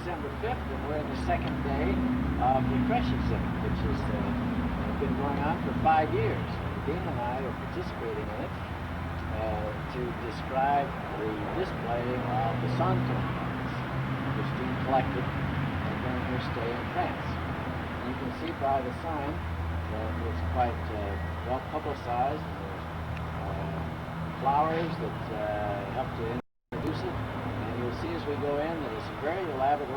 December 5th, and we're in the second day of the Creche exhibit, which has been going on for 5 years. Deanne and I are participating in it to describe the display of the Santon dolls, which Deanne collected during her stay in France. And you can see by the sign that it's quite well publicized. Flowers that help to introduce it, and you'll see as we go in that it's a very elaborately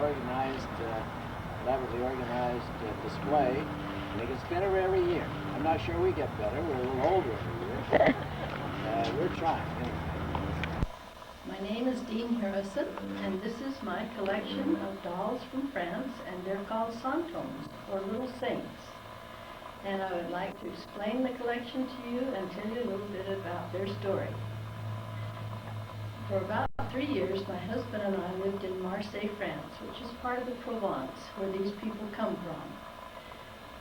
organized display, and it gets better every year. I'm not sure we get better. We're a little older every year. We're trying. Anyway. My name is Deanne Harrison, and this is my collection of dolls from France, and they're called Santons, or Little Saints. And I would like to explain the collection to you and tell you a little bit about their story. For about 3 years, my husband and I lived in Marseille, France, which is part of the Provence, where these people come from.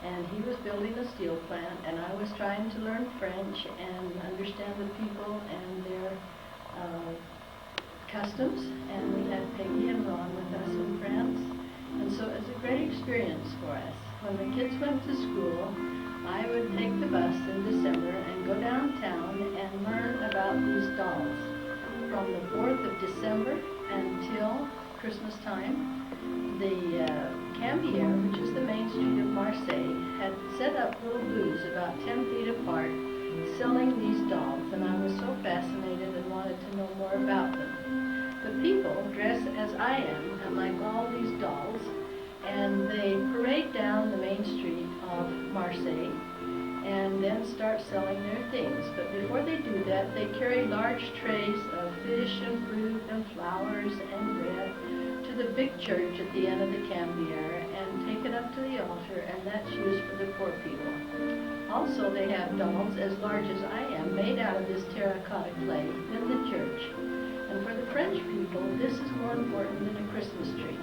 And he was building a steel plant, and I was trying to learn French and understand the people and their customs. And we had Peggy and Ron with us in France. And so it was a great experience for us. When the kids went to school, I would take the bus in December and go downtown and learn about these dolls. From the 4th of December until Christmas time, the Cambière, which is the main street of Marseille, had set up little booths about 10 feet apart selling these dolls, and I was so fascinated and wanted to know more about them. The people dress as I am, and like all these dolls, and they parade down the main street of Marseille and then start selling their things. But before they do that, they carry large trays of fish and fruit and flowers and bread to the big church at the end of the Cambière and take it up to the altar, and that's used for the poor people. Also, they have dolls as large as I am, made out of this terracotta clay in the church. And for the French people, this is more important than a Christmas tree.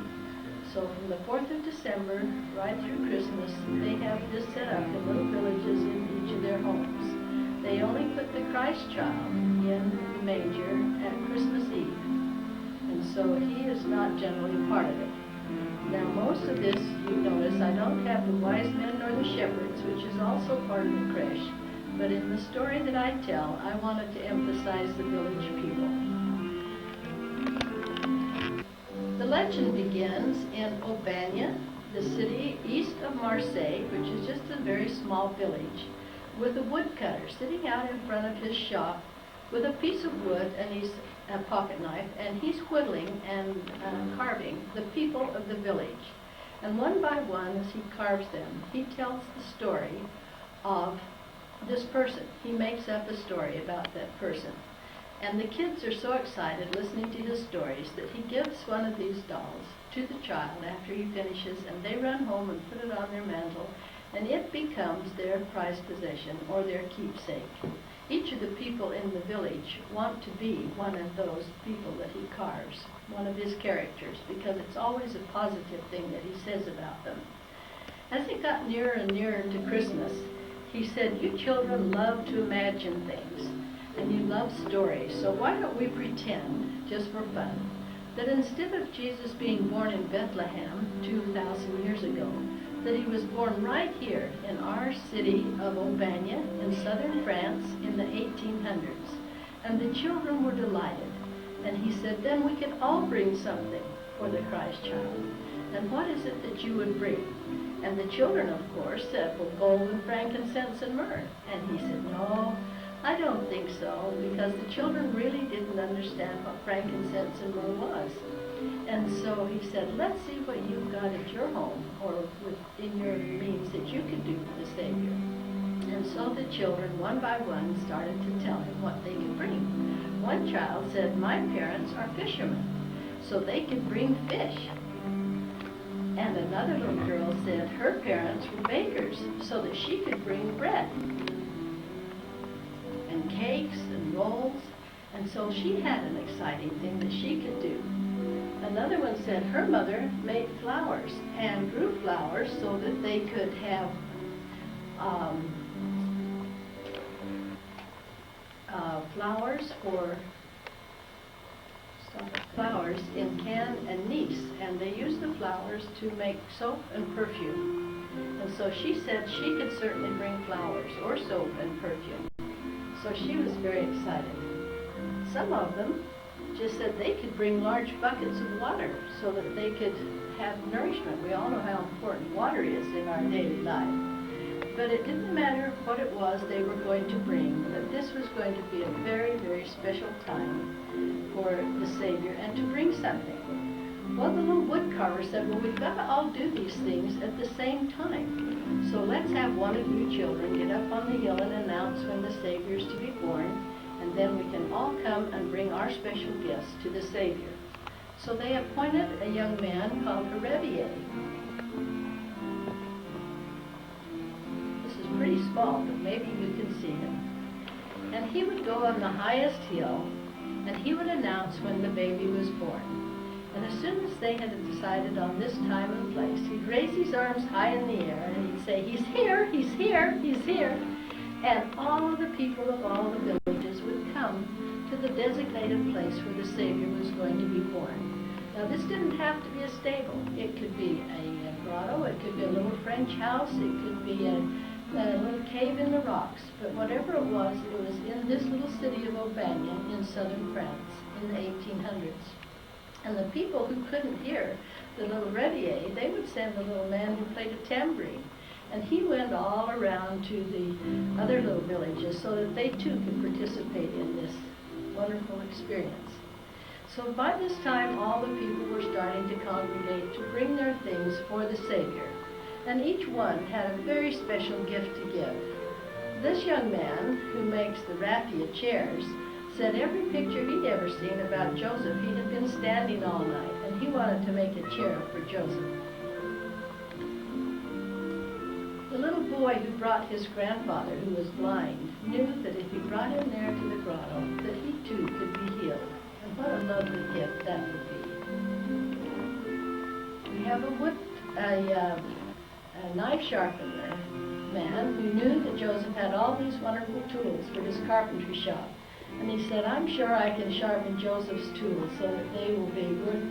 So from the 4th of December right through Christmas, they have this set up in little villages in each of their homes. They only put the Christ child in the manger at Christmas Eve. And so he is not generally part of it. Now most of this, you notice, I don't have the wise men nor the shepherds, which is also part of the creche. But in the story that I tell, I wanted to emphasize the village people. The legend begins in Aubagne, the city east of Marseille, which is just a very small village, with a woodcutter sitting out in front of his shop with a piece of wood and a pocket knife, and he's whittling and carving the people of the village. And one by one, as he carves them, he tells the story of this person. He makes up a story about that person. And the kids are so excited listening to his stories that he gives one of these dolls to the child after he finishes, and they run home and put it on their mantle, and it becomes their prized possession or their keepsake. Each of the people in the village want to be one of those people that he carves, one of his characters, because it's always a positive thing that he says about them. As it got nearer and nearer to Christmas, he said, "You children love to imagine things, and you love stories, so why don't we pretend, just for fun, that instead of Jesus being born in Bethlehem 2,000 years ago, that he was born right here in our city of Aubagne in southern France in the 1800s. And the children were delighted. And he said, then we could all bring something for the Christ child. And what is it that you would bring? And the children, of course, said, well, gold and frankincense and myrrh. And he said, no, I don't think so, because the children really didn't understand what frankincense and myrrh was. And so he said, let's see what you've got at your home or within your means that you could do for the Savior. And so the children, one by one, started to tell him what they could bring. One child said, my parents are fishermen, so they could bring fish. And another little girl said her parents were bakers, so that she could bring bread and cakes and rolls. And so she had an exciting thing that she could do. Another one said her mother made flowers and grew flowers so that they could have flowers in Cannes and Nice, and they used the flowers flowers to make soap and perfume. And so she said she could certainly bring flowers or soap and perfume. So she was very excited. Some of them just said they could bring large buckets of water so that they could have nourishment. We all know how important water is in our daily life. But it didn't matter what it was they were going to bring, that this was going to be a very, very special time for the Savior and to bring something. Well, the little woodcarver said, well, we've got to all do these things at the same time. So let's have one of you children get up on the hill and announce when the Savior is to be born, and then we can all come and bring our special gifts to the Savior. So they appointed a young man called a Revier. This is pretty small, but maybe you can see him. And he would go on the highest hill, and he would announce when the baby was born. And as soon as they had decided on this time and place, he'd raise his arms high in the air, and he'd say, he's here, he's here, he's here. And all the people of all the villages would come to the designated place where the Savior was going to be born. Now, this didn't have to be a stable. It could be a grotto, it could be a little French house, it could be a little cave in the rocks. But whatever it was in this little city of Aubagne in southern France in the 1800s. And the people who couldn't hear the little Revier, they would send the little man who played a tambourine. And he went all around to the other little villages so that they too could participate in this wonderful experience. So by this time, all the people were starting to congregate to bring their things for the Savior. And each one had a very special gift to give. This young man, who makes the raffia chairs, said every picture he'd ever seen about Joseph, he had been standing all night, and he wanted to make a chair for Joseph. The little boy who brought his grandfather, who was blind, knew that if he brought him there to the grotto, that he too could be healed. And what a lovely gift that would be. We have a knife sharpener man who knew that Joseph had all these wonderful tools for his carpentry shop. And he said, I'm sure I can sharpen Joseph's tools so that they will be worth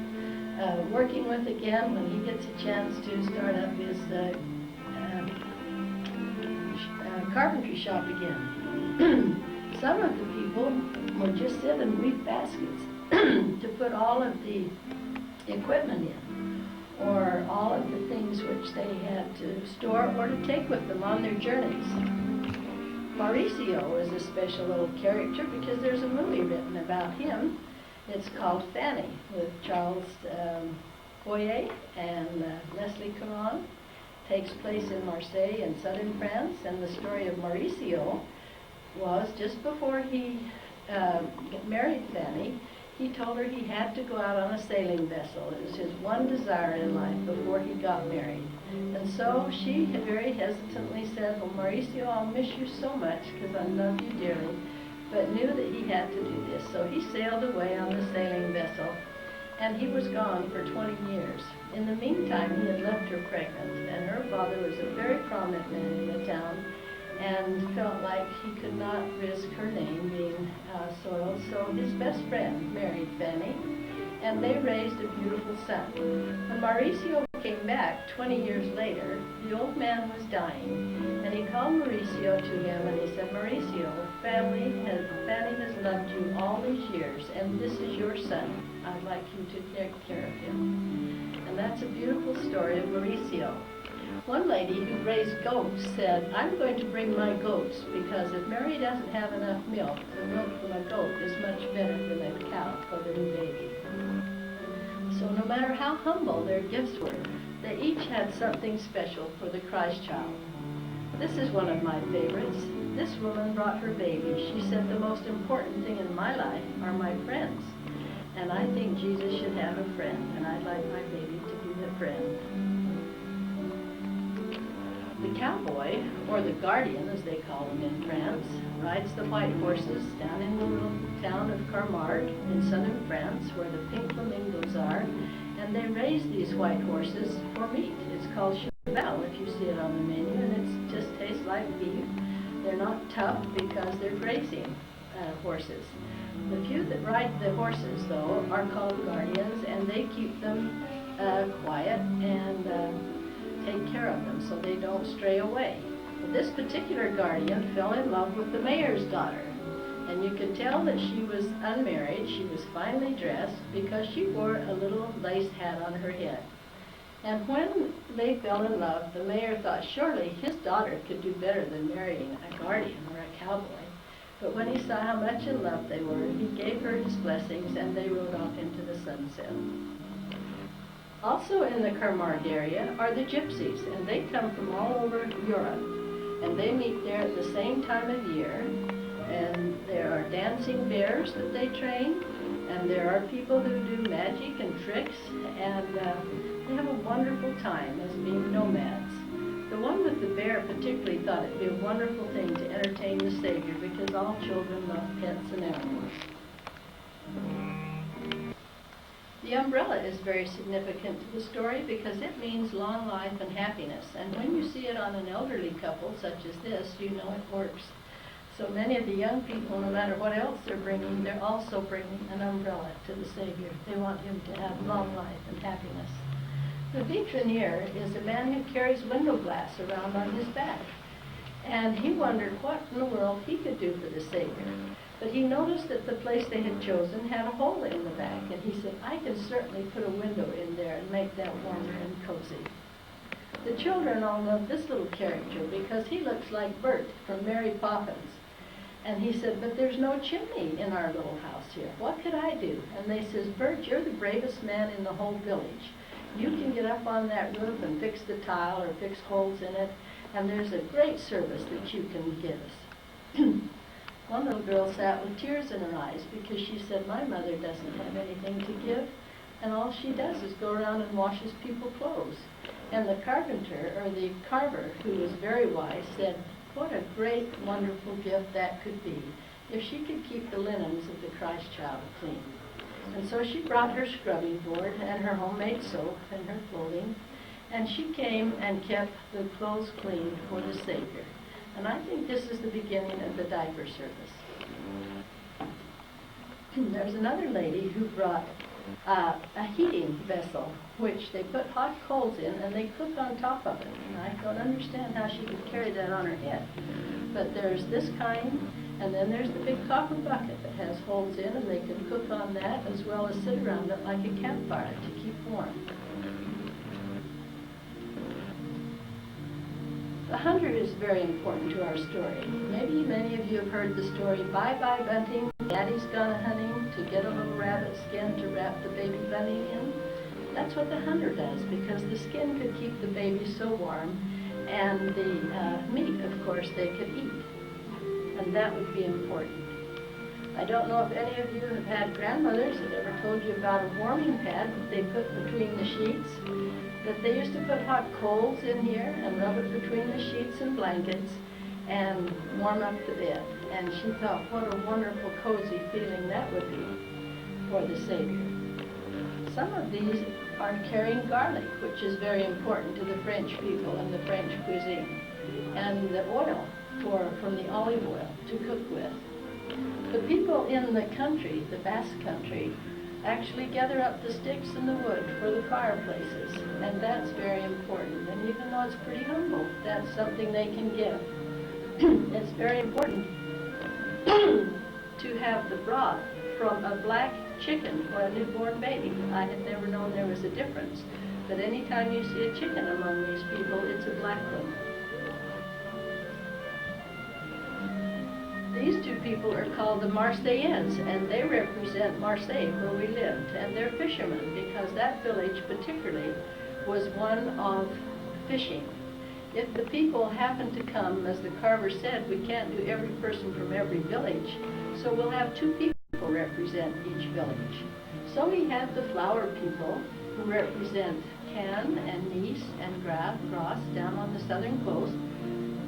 working with again when he gets a chance to start up his carpentry shop again. Some of the people would just sit and weave baskets to put all of the equipment in, or all of the things which they had to store or to take with them on their journeys. Mauricio is a special little character because there's a movie written about him. It's called Fanny, with Charles Foyer and Leslie Caron. Takes place in Marseille in southern France, and the story of Mauricio was just before he married Fanny, he told her he had to go out on a sailing vessel. It was his one desire in life before he got married. And so she very hesitantly said, well, Mauricio, I'll miss you so much because I love you dearly, but knew that he had to do this. So he sailed away on the sailing vessel, and he was gone for 20 years. In the meantime, he had left her pregnant, and her father was a very prominent man in the town, and felt like he could not risk her name being soiled. So his best friend married Fanny, and they raised a beautiful son. When Mauricio came back 20 years later, the old man was dying, and he called Mauricio to him, and he said, Mauricio, Fanny has loved you all these years, and this is your son. I'd like you to take care of him. And that's a beautiful story of Mauricio. One lady who raised goats said, I'm going to bring my goats because if Mary doesn't have enough milk, the milk from a goat is much better than a cow for the new baby. So no matter how humble their gifts were, they each had something special for the Christ child. This is one of my favorites. This woman brought her baby. She said, the most important thing in my life are my friends. And I think Jesus should have a friend, and I'd like my baby to be the friend. The cowboy, or the guardian as they call him in France, rides the white horses down in the little town of Carmard in southern France where the pink flamingos are, and they raise these white horses for meat. It's called cheval if you see it on the menu, and it just tastes like beef. They're not tough because they're grazing horses. The few that ride the horses, though, are called guardians, and they keep them quiet and take care of them so they don't stray away. Well, this particular guardian fell in love with the mayor's daughter. And you could tell that she was unmarried. She was finely dressed because she wore a little lace hat on her head. And when they fell in love, the mayor thought surely his daughter could do better than marrying a guardian or a cowboy. But when he saw how much in love they were, he gave her his blessings and they rode off into the sunset. Also in the Camargue area are the gypsies, and they come from all over Europe. And they meet there at the same time of year. And there are dancing bears that they train, and there are people who do magic and tricks, and they have a wonderful time as being nomads. The one with the bear particularly thought it would be a wonderful thing to entertain the Savior because all children love pets and animals. The umbrella is very significant to the story because it means long life and happiness, and when you see it on an elderly couple such as this, you know it works. So many of the young people, no matter what else they're bringing, they're also bringing an umbrella to the Savior. They want him to have long life and happiness. The vitrinier is a man who carries window glass around on his back. And he wondered what in the world he could do for the Savior. But he noticed that the place they had chosen had a hole in the back. And he said, I can certainly put a window in there and make that warmer and cozy. The children all love this little character because he looks like Bert from Mary Poppins. And he said, but there's no chimney in our little house here. What could I do? And they says, Bert, you're the bravest man in the whole village. You can get up on that roof and fix the tile or fix holes in it, and there's a great service that you can give us. One little girl sat with tears in her eyes because she said, my mother doesn't have anything to give, and all she does is go around and washes people's clothes. And the carpenter, or the carver, who was very wise, said, what a great, wonderful gift that could be if she could keep the linens of the Christ child clean. And so she brought her scrubbing board and her homemade soap and her clothing, and she came and kept the clothes clean for the Savior. And I think this is the beginning of the diaper service. There's another lady who brought a heating vessel, which they put hot coals in and they cook on top of it. And I don't understand how she could carry that on her head. But there's this kind, and then there's the big copper bucket that has holes in, and they can cook on that as well as sit around it like a campfire to keep warm. The hunter is very important to our story. Maybe many of you have heard the story, Bye-Bye Bunting, Daddy's Gone A-Hunting, to get a little rabbit skin to wrap the baby bunny in. That's what the hunter does, because the skin could keep the baby so warm, and the meat, of course, they could eat. And that would be important. I don't know if any of you have had grandmothers that ever told you about a warming pad that they put between the sheets. But they used to put hot coals in here and rub it between the sheets and blankets and warm up the bed. And she thought what a wonderful, cozy feeling that would be for the Savior. Some of these are carrying garlic, which is very important to the French people and the French cuisine, and the oil from the olive oil to cook with. The people in the country, the Basque country, actually gather up the sticks and the wood for the fireplaces, and that's very important. And even though it's pretty humble, that's something they can give. It's very important to have the broth from a black chicken or a newborn baby. I had never known there was a difference, but anytime you see a chicken among these people, it's a black one. These two people are called the Marseillais, and they represent Marseille, where we lived. And they're fishermen, because that village particularly was one of fishing. If the people happen to come, as the carver said, we can't do every person from every village, so we'll have two people represent each village. So we had the flower people, who represent Cannes and Nice and Grasse down on the southern coast,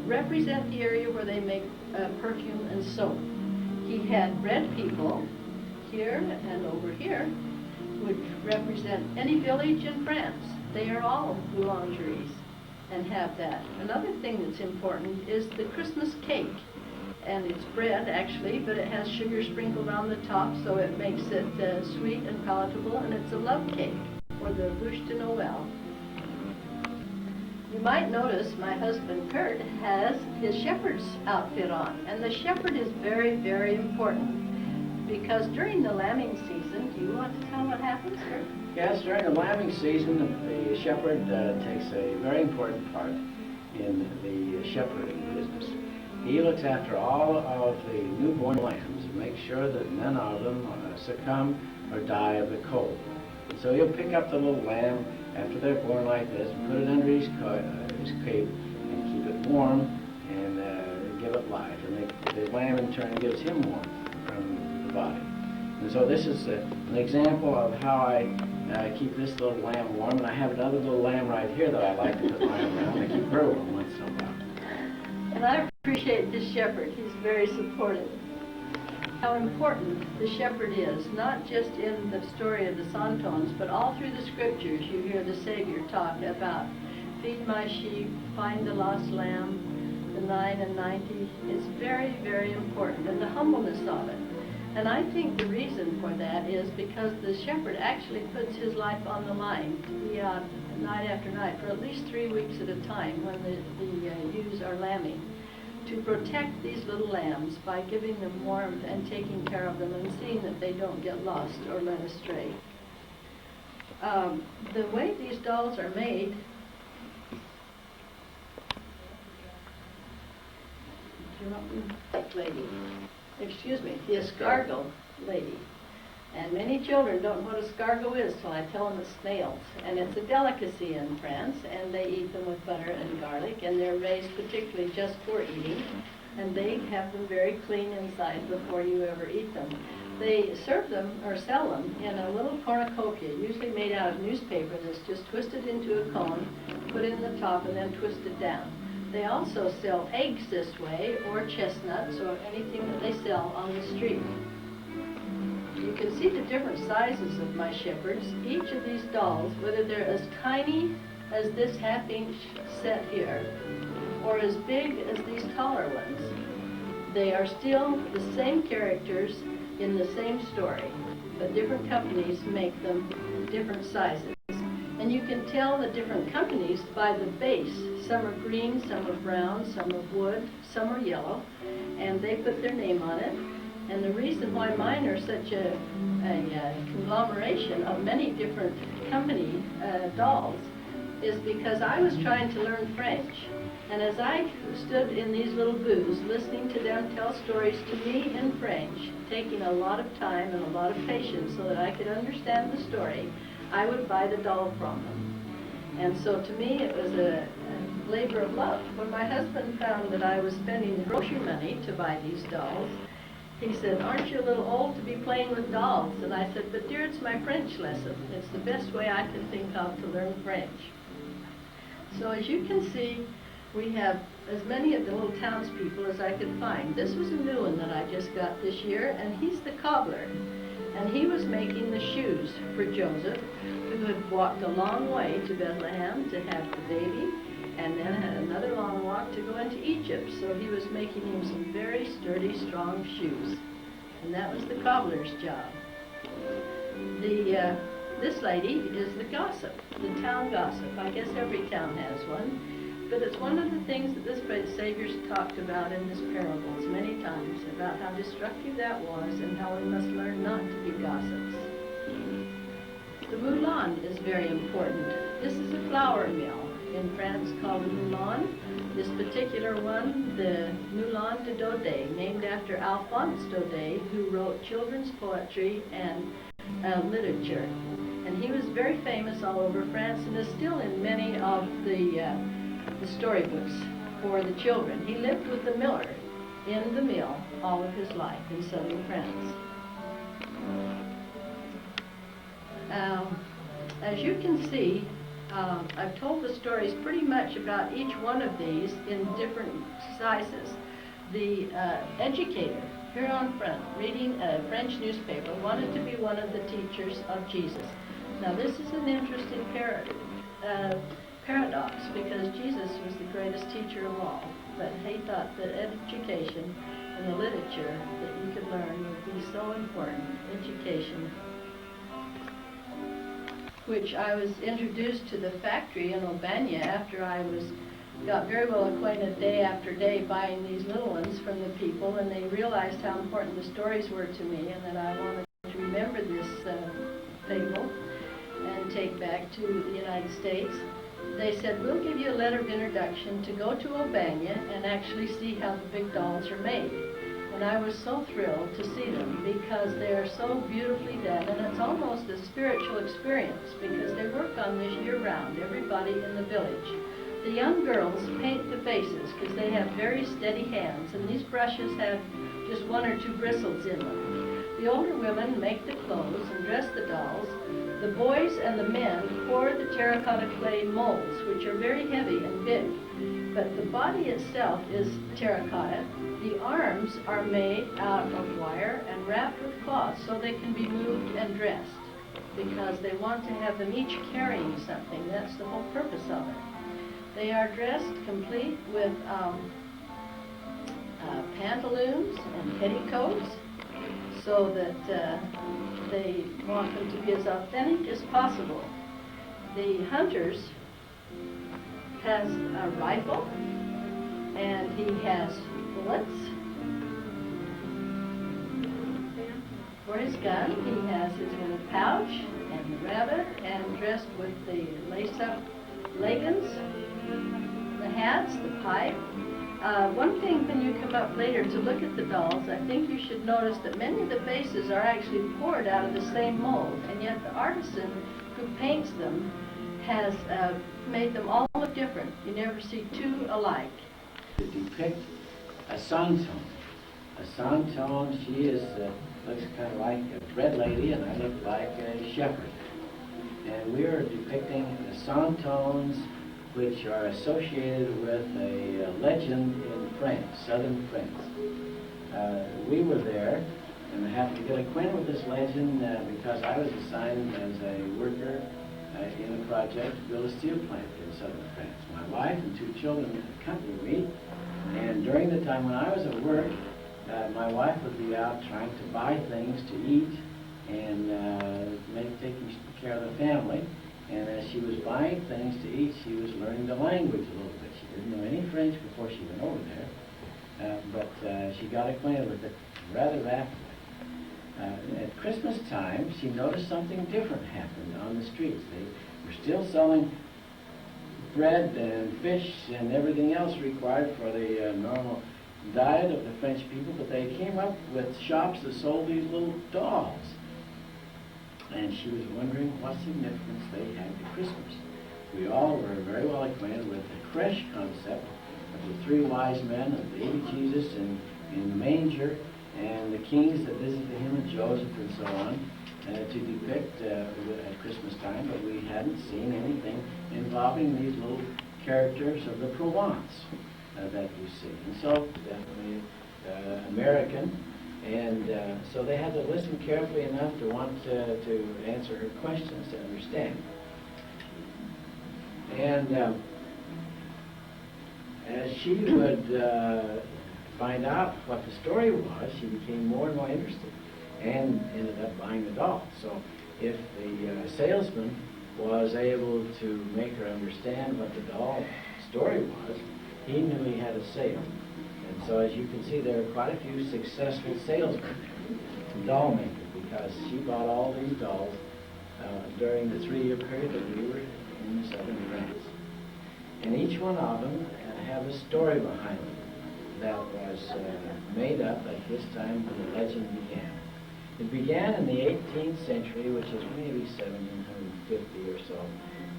represent the area where they make perfume and soap. He had red people here and over here, which represent any village in France. They are all boulangeries and have that. Another thing that's important is the Christmas cake. And it's bread, actually, but it has sugar sprinkled on the top, so it makes it sweet and palatable, and it's a love cake for the Bouche de Noël. You might notice my husband Kurt has his shepherd's outfit on, and the shepherd is very, very important because during the lambing season, do you want to tell what happens, Kurt? Yes, during the lambing season, the shepherd takes a very important part in the shepherding business. He looks after all of the newborn lambs and makes sure that none of them succumb or die of the cold. And so he'll pick up the little lamb after they're born like this and put it under his cape and keep it warm and give it life. And the lamb in turn gives him warmth from the body. And so this is an example of how I keep this little lamb warm. And I have another little lamb right here that I like to put my arm around and keep her warm once in a while. And I appreciate this shepherd. He's very supportive. How important the shepherd is, not just in the story of the Santons, but all through the scriptures you hear the Savior talk about feed my sheep, find the lost lamb, the 99. It's very, very important, and the humbleness of it. And I think the reason for that is because the shepherd actually puts his life on the line to be out night after night for at least 3 weeks at a time when the ewes are lambing, to protect these little lambs by giving them warmth and taking care of them and seeing that they don't get lost or led astray. The way these dolls are made, lady, excuse me, the escargot lady. And many children don't know what escargot is till I tell them it's snails. And it's a delicacy in France, and they eat them with butter and garlic, and they're raised particularly just for eating. And they have them very clean inside before you ever eat them. They serve them or sell them in a little cornucopia, usually made out of newspaper that's just twisted into a cone, put in the top, and then twisted down. They also sell eggs this way, or chestnuts, or anything that they sell on the street. You can see the different sizes of my shepherds. Each of these dolls, whether they're as tiny as this half-inch set here, or as big as these taller ones, they are still the same characters in the same story, but different companies make them different sizes. And you can tell the different companies by the base. Some are green, some are brown, some are wood, some are yellow, and they put their name on it. And the reason why mine are such a conglomeration of many different company dolls is because I was trying to learn French. And as I stood in these little booths listening to them tell stories to me in French, taking a lot of time and a lot of patience so that I could understand the story, I would buy the doll from them. And so to me it was a labor of love. When my husband found that I was spending grocery money to buy these dolls, he said, "Aren't you a little old to be playing with dolls?" And I said, "But dear, it's my French lesson. It's the best way I can think of to learn French." So as you can see, we have as many of the little townspeople as I could find. This was a new one that I just got this year, and he's the cobbler. And he was making the shoes for Joseph, who had walked a long way to Bethlehem to have the baby, and then had another long walk to go into Egypt. So he was making him some very sturdy, strong shoes. And that was the cobbler's job. This lady is the gossip, the town gossip. I guess every town has one. But it's one of the things that this Savior's talked about in his parables many times, about how destructive that was and how we must learn not to be gossips. The moulin is very important. This is a flour mill in France called a moulin. This particular one, the Moulin de Daudet, named after Alphonse Daudet, who wrote children's poetry and literature. And he was very famous all over France and is still in many of the storybooks for the children. He lived with the miller in the mill all of his life in southern France. As you can see, I've told the stories pretty much about each one of these in different sizes. The educator here on front, reading a French newspaper, wanted to be one of the teachers of Jesus. Now this is an interesting paradox, because Jesus was the greatest teacher of all, but he thought that education and the literature that you could learn would be so important. Education. which I was introduced to the factory in Albania after I got very well acquainted day after day buying these little ones from the people, and they realized how important the stories were to me and that I wanted to remember this fable and take back to the United States. They said, we'll give you a letter of introduction to go to Albania and actually see how the big dolls are made. And I was so thrilled to see them because they are so beautifully done, and it's almost a spiritual experience because they work on this year-round, everybody in the village. The young girls paint the faces because they have very steady hands, and these brushes have just one or two bristles in them. The older women make the clothes and dress the dolls. The boys and the men pour the terracotta clay molds, which are very heavy and big. But the body itself is terracotta. The arms are made out of wire and wrapped with cloth so they can be moved and dressed because they want to have them each carrying something. That's the whole purpose of it. They are dressed complete with pantaloons and petticoats so that they want them to be as authentic as possible. The hunters has a rifle and he has bullets for his gun. He has his little pouch and the rabbit and dressed with the lace-up leggings, the hats, the pipe. One thing when you come up later to look at the dolls, I think you should notice that many of the faces are actually poured out of the same mold, and yet the artisan who paints them has made them all look different. You never see two alike. To depict a song tone. A song tone, she looks kind of like a bread lady, and I look like a shepherd. And we are depicting the song tones which are associated with a legend in France, southern France. We were there, and I happened to get acquainted with this legend because I was assigned as a worker in a project to build a steel plant in southern France. My wife and two children accompanied me, and during the time when I was at work, my wife would be out trying to buy things to eat and taking care of the family. And as she was buying things to eat, she was learning the language a little bit. She didn't know any French before she went over there, but she got acquainted with it rather rapidly. At Christmas time, she noticed something different happened on the streets. They were still selling bread and fish and everything else required for the normal diet of the French people, but they came up with shops that sold these little dolls. And she was wondering what significance they had to Christmas. We all were very well acquainted with the Creche concept of the three wise men and the baby Jesus in the manger and the kings that visited him and Joseph and so on to depict at Christmas time, but we hadn't seen anything involving these little characters of the Provence that you see. And so, definitely American. And so they had to listen carefully enough to want to answer her questions, to understand. And as she would find out what the story was, she became more and more interested and ended up buying the doll. So if the salesman was able to make her understand what the doll story was, he knew he had a sale. And so as you can see, there are quite a few successful salesmen there, doll makers, because she bought all these dolls during the 3-year period that we were in southern France. And each one of them have a story behind them that was made up at this time when the legend began. It began in the 18th century, which is maybe 1750 or so.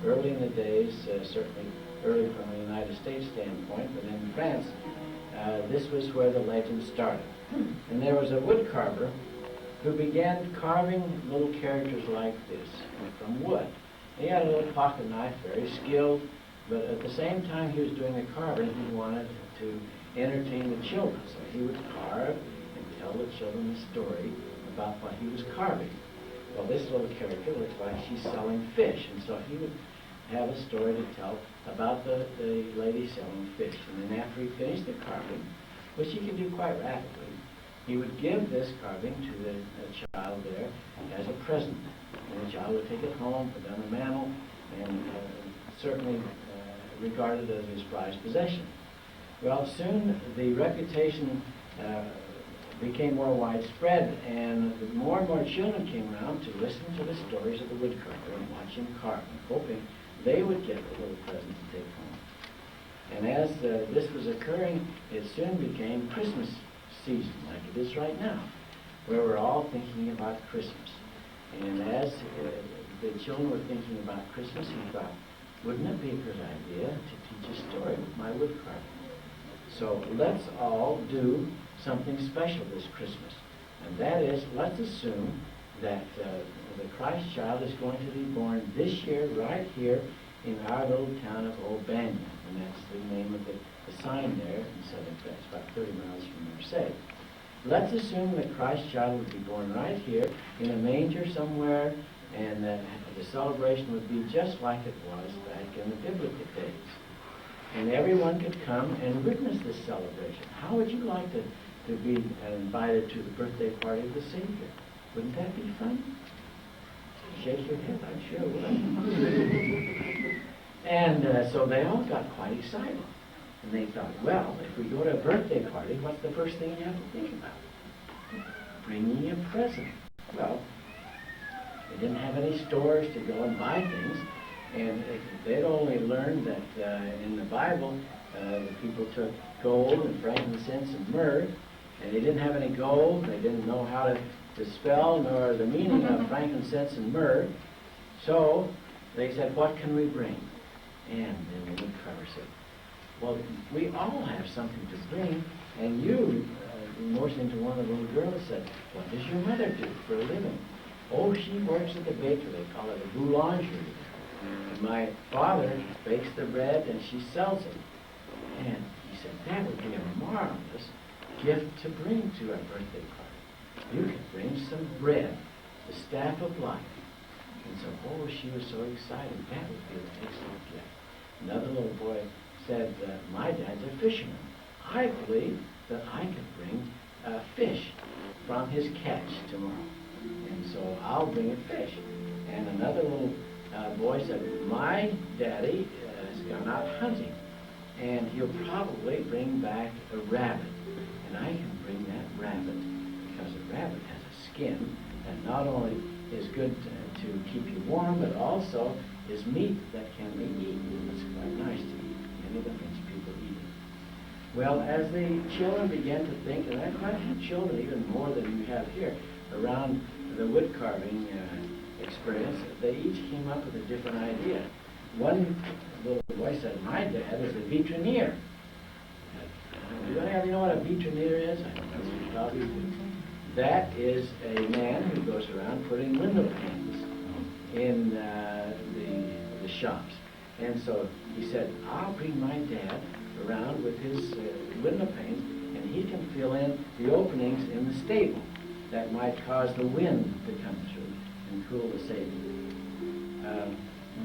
Early in the days, certainly early from the United States standpoint, but in France, this was where the legend started. And there was a wood carver who began carving little characters like this from wood. He had a little pocket knife, very skilled, but at the same time he was doing the carving, he wanted to entertain the children. So he would carve and tell the children the story about what he was carving. Well, this little character looked like she's selling fish, and so he would have a story to tell about the lady selling fish. And then after he finished the carving, which he could do quite rapidly, he would give this carving to the child there as a present. And the child would take it home, put it on the mantle, and certainly regarded as his prized possession. Well, soon the reputation became more widespread, and more and more children came around to listen to the stories of the woodcarver and watch him carve, hoping they would get a little present to take home. And as this was occurring, it soon became Christmas season, like it is right now, where we're all thinking about Christmas. And as the children were thinking about Christmas, he thought, wouldn't it be a good idea to teach a story with my woodcarving? So let's all do something special this Christmas. And that is, let's assume that the Christ child is going to be born this year, right here, in our little town of O'Banion. And that's the name of the sign there in southern France, about 30 miles from Marseille. Let's assume that Christ child would be born right here in a manger somewhere, and that the celebration would be just like it was back in the biblical days. And everyone could come and witness this celebration. How would you like to be invited to the birthday party of the Savior? Wouldn't that be fun? Shake your head, I sure would. And so they all got quite excited. And they thought, well, if we go to a birthday party, what's the first thing you have to think about? Bringing a present. Well, they didn't have any stores to go and buy things. And they'd only learned that in the Bible, the people took gold and frankincense and myrrh, and they didn't have any gold. They didn't know how to spell nor the meaning of frankincense and myrrh. So they said, what can we bring? And then the woodcarver said, well, we all have something to bring. And you, motioning to one of the little girls, said, what does your mother do for a living? Oh, she works at the bakery. They call it a boulangerie. And my father bakes the bread and she sells it. And he said, that would be a marvelous gift to bring to our birthday party. You could bring some bread, the staff of life. And so, oh, she was so excited. That would be an excellent gift. Another little boy said, my dad's a fisherman. I believe that I could bring fish from his catch tomorrow. And so I'll bring a fish. And another little boy said, my daddy has gone out hunting, and he'll probably bring back a rabbit. And I can bring that rabbit because a rabbit has a skin that not only is good to keep you warm, but also is meat that can be eaten. It's quite nice to eat. Many of the French people eat it. Well, as the children began to think, and there are quite a few children, even more than you have here, around the wood carving experience, they each came up with a different idea. One little boy said, my dad is a vitrinier. Do any of you know what a vitrinier is? I don't know, you probably do. That is a man who goes around putting window panes in the shops. And so he said, I'll bring my dad around with his window panes, and he can fill in the openings in the stable that might cause the wind to come through and cool the stable.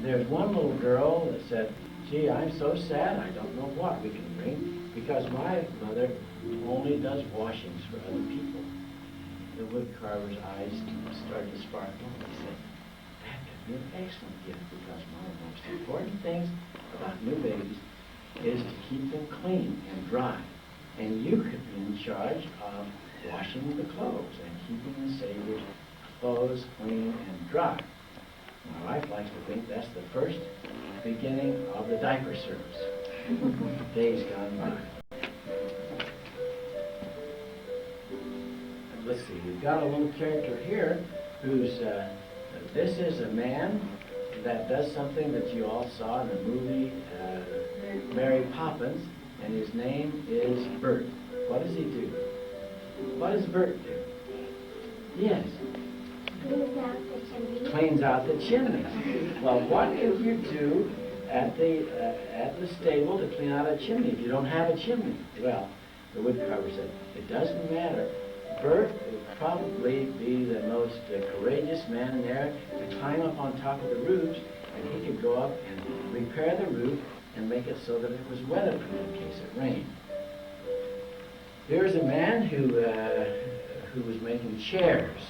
There's one little girl that said, gee, I'm so sad, I don't know what we can bring, because my mother only does washings for other people. The woodcarver's eyes started to sparkle, and he said, that could be an excellent gift, because one of the most important things about new babies is to keep them clean and dry. And you could be in charge of washing the clothes and keeping the Savior's clothes clean and dry. My wife likes to think that's the first beginning of the diaper service. Days gone by. Let's see, we've got a little character here who's, this is a man that does something that you all saw in the movie Mary Poppins, and his name is Bert. What does he do? What does Bert do? Yes. Cleans out the chimney. Cleans out the chimney. Well, what if you do at the stable to clean out a chimney if you don't have a chimney? Well, the woodcarver said, it doesn't matter. Bert would probably be the most courageous man in there to climb up on top of the roofs, and he could go up and repair the roof and make it so that it was weatherproof in case it rained. Here's a man who was making chairs.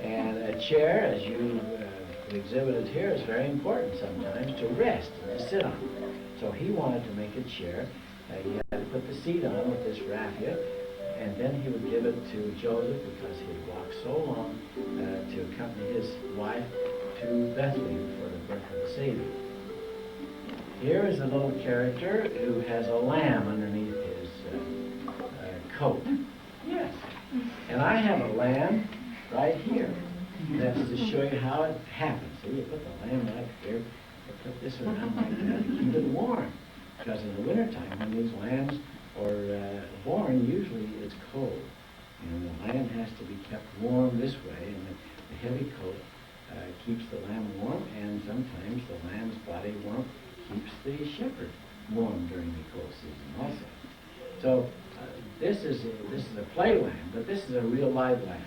And a chair, as you exhibited here, is very important sometimes to rest and to sit on. So he wanted to make a chair. He had to put the seat on with this raffia, and then he would give it to Joseph because he had walked so long to accompany his wife to Bethlehem for the birth of the Savior. Here is a little character who has a lamb underneath his coat. Yes. And I have a lamb right here. That's to show you how it happens. See, you put the lamb right here, you put this around like that to keep it warm. Because in the wintertime, when these lambs are born, usually it's cold. And the lamb has to be kept warm this way, and the heavy coat keeps the lamb warm, and sometimes the lamb's body warmth keeps the shepherd warm during the cold season also. So this is a play lamb, but this is a real live lamb.